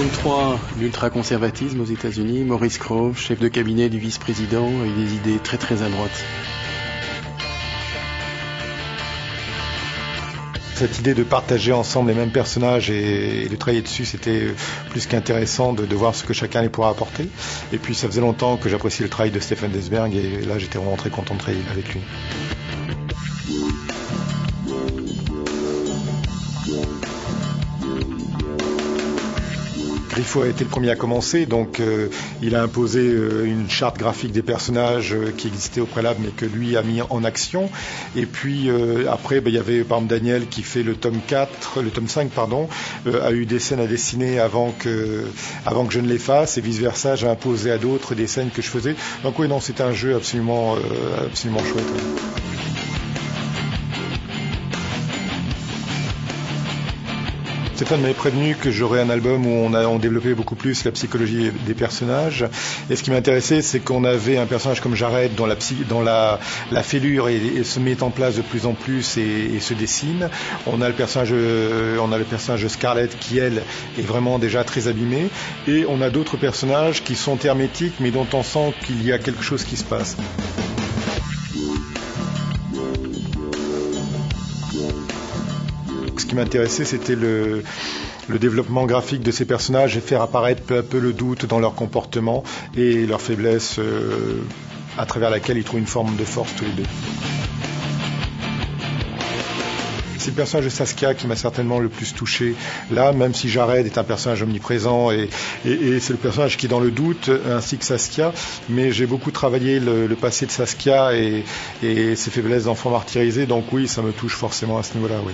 Tome 3, l'ultraconservatisme aux États-Unis, Maurice Krogh, chef de cabinet du vice-président, avec des idées très très à droite. Cette idée de partager ensemble les mêmes personnages et de travailler dessus, c'était plus qu'intéressant de voir ce que chacun allait pouvoir apporter. Et puis ça faisait longtemps que j'appréciais le travail de Stefan Desberg et là j'étais vraiment très content de travailler avec lui. Griffo a été le premier à commencer, donc il a imposé une charte graphique des personnages qui existait au préalable mais que lui a mis en action. Et puis après, il y avait par exemple Daniel qui fait le tome 5 a eu des scènes à dessiner avant que je ne les fasse et vice versa, j'ai imposé à d'autres des scènes que je faisais. Donc oui, non, c'était un jeu absolument chouette. Stéphane m'avait prévenu que j'aurais un album où on développait beaucoup plus la psychologie des personnages. Et ce qui m'intéressait, c'est qu'on avait un personnage comme Jared dont la fêlure et se met en place de plus en plus et se dessine. On a le personnage de Scarlett qui, elle, est vraiment déjà très abîmée. Et on a d'autres personnages qui sont hermétiques, mais dont on sent qu'il y a quelque chose qui se passe. Ce qui m'intéressait, c'était le développement graphique de ces personnages et faire apparaître peu à peu le doute dans leur comportement et leur faiblesse à travers laquelle ils trouvent une forme de force tous les deux. C'est le personnage de Saskia qui m'a certainement le plus touché là, même si Jared est un personnage omniprésent et c'est le personnage qui est dans le doute, ainsi que Saskia, mais j'ai beaucoup travaillé le passé de Saskia et ses faiblesses d'enfant martyrisé, donc oui, ça me touche forcément à ce niveau-là, oui.